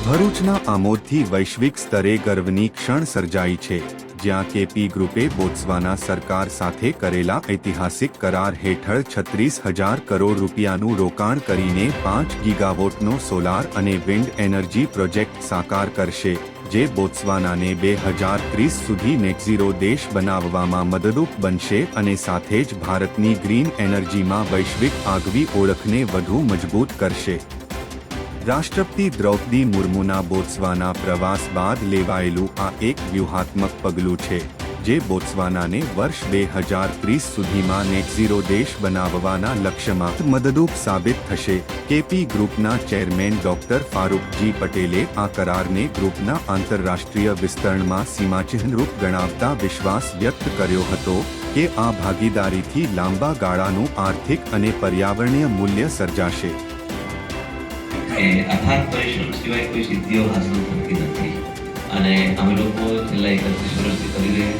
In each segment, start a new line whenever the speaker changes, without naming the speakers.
ભરૂચના આમોદથી વૈશ્વિક સ્તરે ગર્વની ક્ષણ સર્જાઈ છે, જ્યાં કેપી ગ્રુપે બોત્સવાના સરકાર સાથે કરેલા ઐતિહાસિક કરાર હેઠળ 36,000 કરોડ રૂપિયાનું રોકાણ કરીને 5 ગીગાવોટનો સોલાર અને વિન્ડ એનર્જી પ્રોજેક્ટ સાકાર કરશે, જે બોત્સવાનાને 2030 સુધી નેટઝીરો દેશ બનાવવામાં મદદરૂપ બનશે અને સાથે જ ભારતની ગ્રીન એનર્જીમાં વૈશ્વિક આગવી ઓળખને વધુ મજબૂત કરશે. રાષ્ટ્રપતિ દ્રૌપદી મુર્મુના બોત્સવાના પ્રવાસ બાદ લેવાયેલું આ એક વ્યૂહાત્મક પગલું છે, જે બોત્સવાનાને વર્ષ 2030 સુધીમાં નેટઝીરો દેશ બનાવવાના લક્ષ્યમાં મદદરૂપ સાબિત થશે. કેપી ગ્રુપના ચેરમેન ડોક્ટર ફારૂકજી પટેલે આ કરારને ગ્રુપના આંતરરાષ્ટ્રીય વિસ્તરણમાં સીમાચિહ્નરૂપ ગણાવતા વિશ્વાસ વ્યક્ત કર્યો હતો કે આ ભાગીદારીથી લાંબા ગાળાનું આર્થિક અને પર્યાવરણીય મૂલ્ય સર્જાશે.
અથાગ પરિશ્રમ સિવાય કોઈ સિદ્ધિઓ હાંસલ થતી નથી અને અમે લોકો છેલ્લા 31 વર્ષથી કરી રહ્યા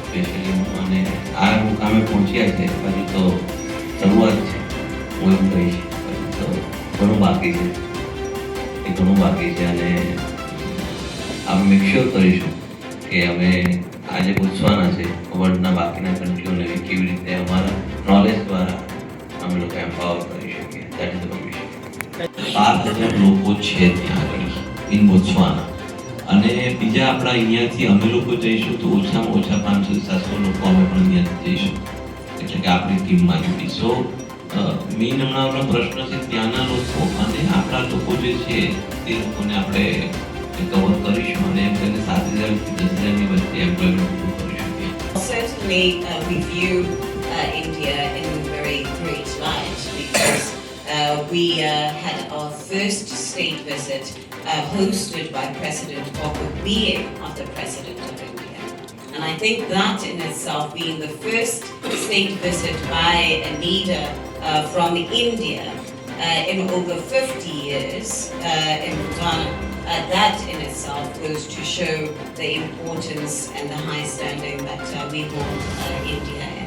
સ્પેશિયલી અને આ મુકામે પહોંચ્યા છે. હજુ તો શરૂઆત છે, હું એમ કહીશ. હજુ તો ઘણું બાકી છે અને અમે મેક શ્યોર કરીશું કે અમે આજે બોત્સવાના છે, વર્લ્ડના બાકીના કન્ટ્રીઓને કેવી રીતે અમારા નોલેજ દ્વારા અમે લોકો એમ્પાવર કરી શકીએ. That is the mission. 12,000 લોકો છે ત્યાં આગળ ઇન બોત્સવાના અને બીજા આપણા અહીંયાથી અમે લોકો જઈશું તો ઓછામાં ઓછા 500-700 લોકો અમે પણ અહીંયાથી જઈશું, એટલે કે આપણી ટીમમાં જોડી. સો મેઇન હમણાંનો પ્રશ્ન છે ત્યાંના લોકો અને આપણા લોકો જે છે તે લોકોને આપણે કવર કરીશું અને એમ કરીને 7,000 થી 10,000ની વચ્ચે એમ્પ્લોયમેન્ટ ઊભું કરી શકીએ.
Certainly we view India in very great light because we had our first state visit hosted by President Bobber being of the President of India. And I think that in itself being the first state visit by a leader from India in over 50 years in Bhutan, that in itself goes to show the importance and the high standing that we hold India in.